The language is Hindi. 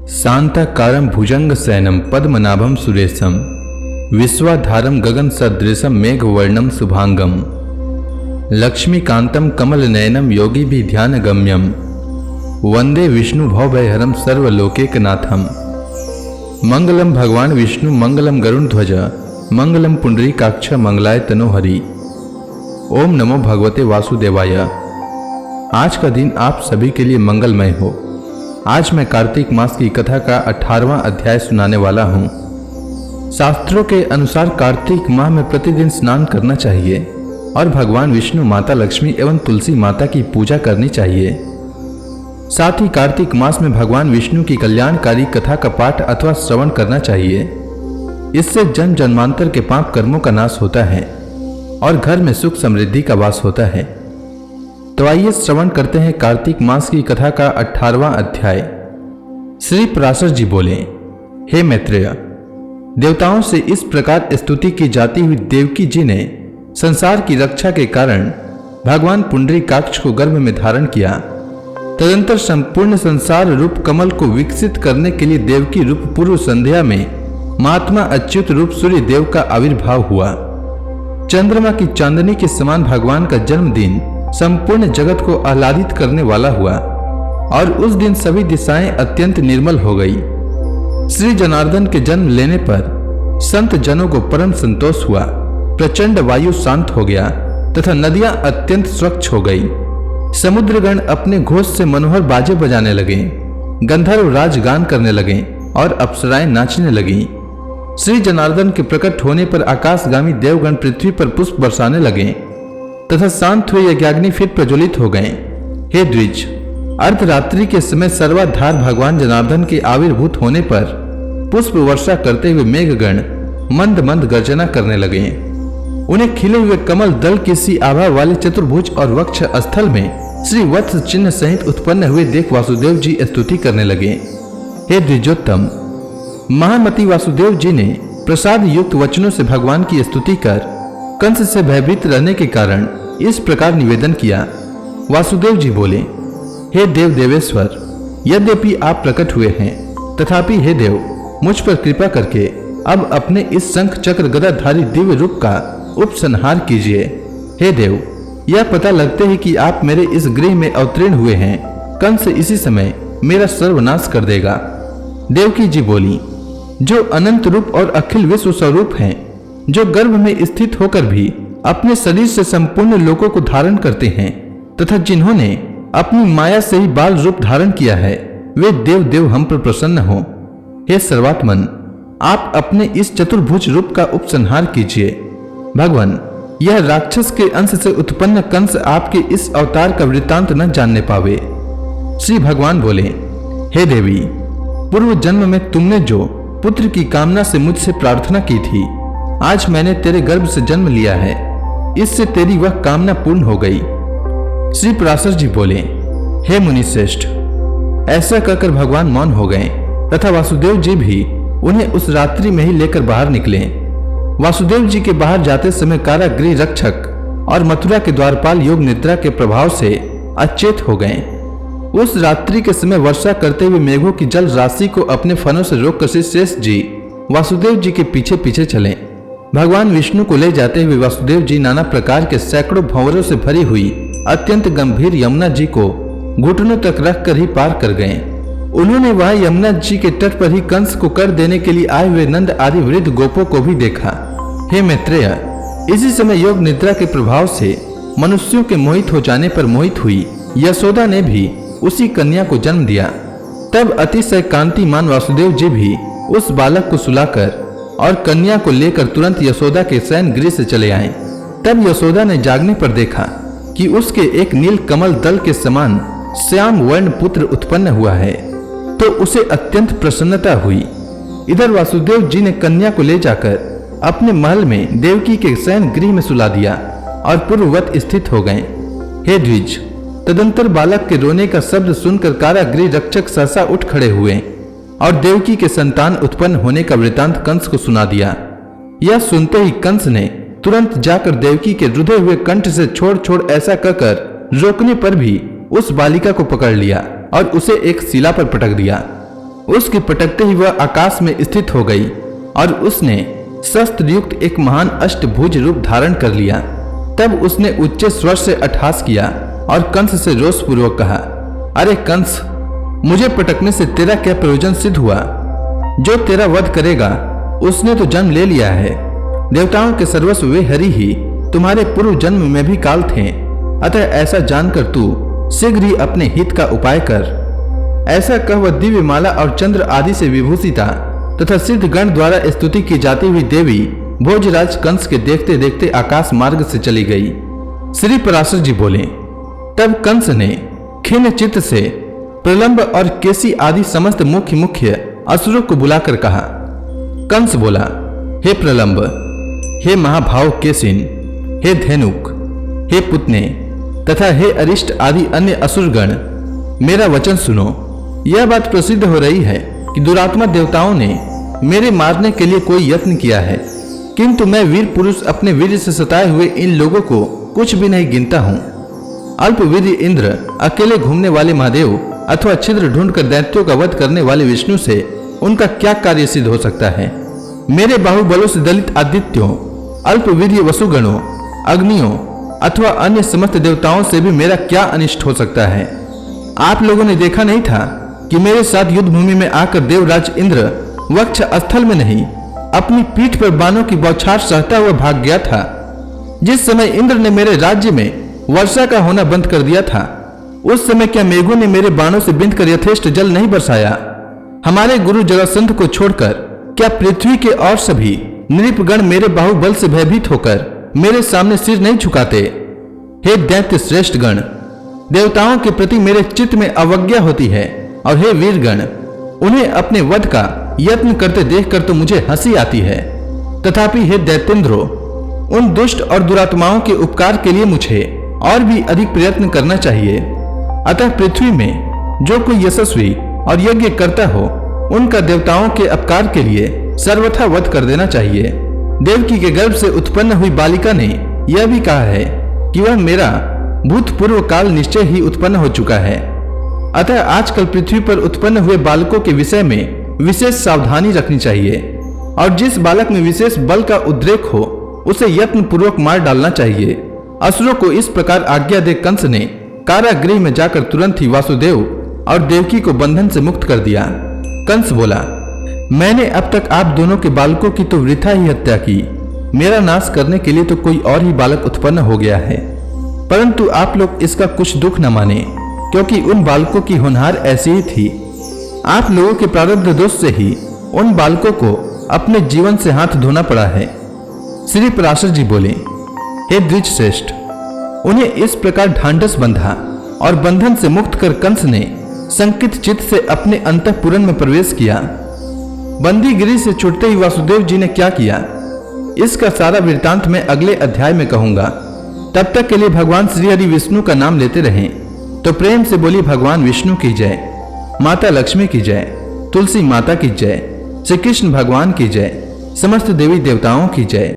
शांताकारं भुजंगशयनं पद्मनाभं सुरेशं विश्वाधारं गगनसदृशं मेघवर्णं शुभांगं लक्ष्मीकान्तं कमलनयनं योगिभिर्ध्यानगम्यं वंदे विष्णु भवभयहरं सर्वलोकैकनाथं। मंगलम भगवान विष्णु मंगलम गरुड़ध्वज मंगलम पुंडरीकाक्ष मंगलाय तनोहरि। ओम नमो भगवते वासुदेवाय। आज का दिन आप सभी के लिए मंगलमय हो। आज मैं कार्तिक मास की कथा का 18वां अध्याय सुनाने वाला हूँ। शास्त्रों के अनुसार कार्तिक माह में प्रतिदिन स्नान करना चाहिए और भगवान विष्णु, माता लक्ष्मी एवं तुलसी माता की पूजा करनी चाहिए। साथ ही कार्तिक मास में भगवान विष्णु की कल्याणकारी कथा का पाठ अथवा श्रवण करना चाहिए। इससे जन्म जन्मांतर के पाप कर्मों का नाश होता है और घर में सुख समृद्धि का वास होता है। तो आइए श्रवण करते हैं कार्तिक मास की कथा का 18वां अध्याय। श्री पराशर जी बोले, हे मैत्रेय, देवताओं से इस प्रकार स्तुति की जाती हुई देवकी जी ने संसार की रक्षा के कारण भगवान पुंडरीकाक्ष को गर्भ में धारण किया। तदंतर संपूर्ण संसार रूप कमल को विकसित करने के लिए देवकी रूप पूर्व संध्या में महात्मा अच्युत रूप सूर्य देव का आविर्भाव हुआ। चंद्रमा की चांदनी के समान भगवान का जन्मदिन संपूर्ण जगत को आह्लादित करने वाला हुआ और उस दिन सभी दिशाएं अत्यंत निर्मल हो गई। श्री जनार्दन के जन्म लेने पर संत जनों को परम संतोष हुआ। प्रचंड वायु शांत हो गया तथा नदियां अत्यंत स्वच्छ हो गई। समुद्रगण अपने घोष से मनोहर बाजे बजाने लगे, गंधर्व राज गान करने लगे और अप्सराएं नाचने लगी। श्री जनार्दन के प्रकट होने पर आकाशगामी देवगण पृथ्वी पर पुष्प बरसाने लगे तथा शांत हुए यज्ञाग्नि फिर प्रज्वलित हो गए। हे द्विज, अर्धरात्रि के समय सर्वाधार भगवान जनार्दन के आविर्भूत होने पर पुष्प वर्षा करते हुए मेघगण मंद मंद गर्जना करने लगे। उन्हें खिले हुए कमल दल की सी आभा वाले चतुर्भुज और वक्ष स्थल में श्री वत्स चिन्ह सहित उत्पन्न हुए देख वासुदेव जी स्तुति करने लगे। हे द्विजोत्तम, महामती वासुदेव जी ने प्रसाद युक्त वचनों से भगवान की स्तुति कर कंस से भयभीत रहने के कारण इस प्रकार निवेदन किया। वासुदेव जी बोले, हे देव देवेश्वर, यद्यपि आप प्रकट हुए हैं तथापि हे देव, मुझ पर कृपा करके अब अपने इस शंख चक्र गदाधारी दिव्य रूप का उपसंहार कीजिए। हे देव, यह पता लगते ही कि आप मेरे इस गृह में अवतीर्ण हुए हैं, कंस इसी समय मेरा सर्वनाश कर देगा। देवकी जी बोली, जो अनंत रूप और अखिल विश्व स्वरूप हैं, जो गर्भ में स्थित होकर भी अपने शरीर से संपूर्ण लोकों को धारण करते हैं तथा जिन्होंने अपनी माया से ही बाल रूप धारण किया है, वे देव देव हम पर प्रसन्न हो। हे सर्वात्मन, आप अपने इस चतुर्भुज रूप का उपसंहार कीजिए। भगवान, यह राक्षस के अंश से उत्पन्न कंस आपके इस अवतार का वृत्तांत न जानने पावे। श्री भगवान बोले, हे देवी, पूर्व जन्म में तुमने जो पुत्र की कामना से मुझसे प्रार्थना की थी, आज मैंने तेरे गर्भ से जन्म लिया है। इससे तेरी वह कामना पूर्ण हो गई। श्री पराशर जी बोले, हे मुनिश्रेष्ठ, ऐसा कहकर भगवान मौन हो गए तथा वासुदेव जी भी उन्हें उस रात्रि में ही लेकर बाहर निकले। वासुदेव जी के बाहर जाते समय कारागृह रक्षक और मथुरा के द्वारपाल योग निद्रा के प्रभाव से अचेत हो गए। उस रात्रि के समय वर्षा करते हुए मेघों की जल राशि को अपने फनों से रोककर श्री शेष जी वासुदेव जी के पीछे पीछे चले। भगवान विष्णु को ले जाते हुए वासुदेव जी नाना प्रकार के सैकड़ों भंवरों से भरी हुई अत्यंत गंभीर यमुना जी को घुटनों तक रख कर ही पार कर गए। उन्होंने वहां यमुना जी के तट पर ही कंस को कर देने के लिए आए हुए नंद आदि वृद्ध गोपों को भी देखा। हे मैत्रेय, इसी समय योग निद्रा के प्रभाव से मनुष्यों के मोहित हो जाने पर मोहित हुई यशोदा ने भी उसी कन्या को जन्म दिया। तब अतिशय कांतिमान वासुदेव जी भी उस बालक को सुलाकर और कन्या को लेकर तुरंत यशोदा के शयन गृह से चले आए। तब यशोदा ने जागने पर देखा कि उसके एक नील कमल दल के समान श्याम वर्ण पुत्र उत्पन्न हुआ है, तो उसे अत्यंत प्रसन्नता हुई। इधर वासुदेव जी ने कन्या को ले जाकर अपने महल में देवकी के शयन गृह में सुला दिया और पूर्ववत स्थित हो गए। हे द्विज, तदंतर बालक के रोने का शब्द सुनकर कारागृह रक्षक सहसा उठ खड़े हुए और देवकी के संतान उत्पन्न होने का वृतांत कंस को सुना दिया। यह सुनते ही कंस ने तुरंत जाकर देवकी के रुधे हुए कंठ से छोड़ छोड़ ऐसा कहकर रोकने पर भी उस बालिका को पकड़ लिया और उसे एक शिला पर पटक दिया। उसके पटकते ही वह आकाश में स्थित हो गई और उसने शस्त्र युक्त एक महान अष्टभुज रूप धारण कर लिया। तब उसने उच्च स्वर से अट्टहास किया और कंस से रोषपूर्वक कहा, अरे कंस, मुझे पटकने से तेरा क्या प्रयोजन सिद्ध हुआ? जो तेरा वध करेगा उसने तो जन्म ले लिया है। देवताओं के सर्वस्व वे हरि ही तुम्हारे पूर्व जन्म में भी काल थे। अतः ऐसा जानकर तू शीघ्र ही अपने हित का उपाय कर। ऐसा कह वह दिव्य माला और चंद्र आदि से विभूषिता तथा सिद्ध गण द्वारा स्तुति की जाती हुई देवी भोजराज कंस के देखते देखते आकाश मार्ग से चली गई। श्री पराशर जी बोले, तब कंस ने खिन्न चित्त से प्रलंब और केसी आदि समस्त मुख्य असुरों को बुलाकर कहा। कंस बोला, हे प्रलंब, हे महाभाव केसिन, हे धेनुक, हे पुतने तथा हे अरिष्ट आदि अन्य असुरगण, मेरा वचन सुनो। यह बात प्रसिद्ध हो रही है कि दुरात्मा देवताओं ने मेरे मारने के लिए कोई यत्न किया है, किंतु मैं वीर पुरुष अपने वीर से सताए हुए इन लोगों को कुछ भी नहीं गिनता हूँ। अल्पवीर इंद्र, अकेले घूमने वाले महादेव अथवा छिद्र ढूंढकर दैत्यों का वध करने वाले विष्णु से उनका क्या कार्य सिद्ध हो सकता है? मेरे बाहुबलों से दलित आदित्यों, अल्पवीर्य वसुगणों, अग्नियों अथवा अन्य समस्त देवताओं से भी मेरा क्या अनिष्ट हो सकता है? आप लोगों ने देखा नहीं था कि मेरे साथ युद्ध भूमि में आकर देवराज इंद्र वक्ष स्थल में नहीं, अपनी पीठ पर बाणों की बौछार सहता हुआ भाग गया था। जिस समय इंद्र ने मेरे राज्य में वर्षा का होना बंद कर दिया था, उस समय क्या मेघों ने मेरे बाणों से बिंद कर यथेष्ट जल नहीं बरसाया? हमारे गुरु जरासंध को छोड़कर क्या पृथ्वी के और सभी नृपगण मेरे बाहुबल से भयभीत होकर मेरे सामने सिर नहीं झुकाते? हे दैत्य श्रेष्ठ गण, देवताओं के प्रति मेरे चित्त में अवज्ञा होती है, और हे वीरगण, उन्हें अपने वध का यत्न करते देखकर तो मुझे हंसी आती है। तथापि हे दैत्येंद्रो, उन दुष्ट और दुरात्माओं के उपकार के लिए मुझे और भी अधिक प्रयत्न करना चाहिए। अतः पृथ्वी में जो कोई यशस्वी और यज्ञ करता हो, उनका देवताओं के अपकार के लिए सर्वथा वध कर देना चाहिए। देवकी के गर्भ से उत्पन्न हुई बालिका ने यह भी कहा है कि वह मेरा भूतपूर्व काल निश्चय ही उत्पन्न हो चुका है। अतः आजकल पृथ्वी पर उत्पन्न हुए बालकों के विषय में विशेष सावधानी रखनी चाहिए, और जिस बालक में विशेष बल का उद्रेक हो उसे यत्न पूर्वक मार डालना चाहिए। असुरों को इस प्रकार आज्ञा दे कंस ने कारागृह में जाकर तुरंत ही वासुदेव और देवकी को बंधन से मुक्त कर दिया। कंस बोला, मैंने अब तक आप दोनों के बालकों की तो वृथा ही हत्या की। मेरा नाश करने के लिए तो कोई और ही बालक उत्पन्न हो गया है, परंतु आप लोग इसका कुछ दुख न माने, क्योंकि उन बालकों की होनहार ऐसी ही थी। आप लोगों के प्रारब्ध दोष से ही उन बालकों को अपने जीवन से हाथ धोना पड़ा है। श्री पराशर जी बोले, हे द्विज श्रेष्ठ, उन्हें इस प्रकार ढांढस बंधा और बंधन से मुक्त कर कंस ने संकित चित्त से अपने अंतःपुर में प्रवेश किया। बंदी गिरी से छूटते ही वासुदेव जी ने क्या किया, इसका सारा वृत्तांत मैं अगले अध्याय में कहूंगा। तब तक के लिए भगवान श्री हरि विष्णु का नाम लेते रहें। तो प्रेम से बोली भगवान विष्णु की जय, माता लक्ष्मी की जय, तुलसी माता की जय, श्री कृष्ण भगवान की जय, समस्त देवी देवताओं की जय।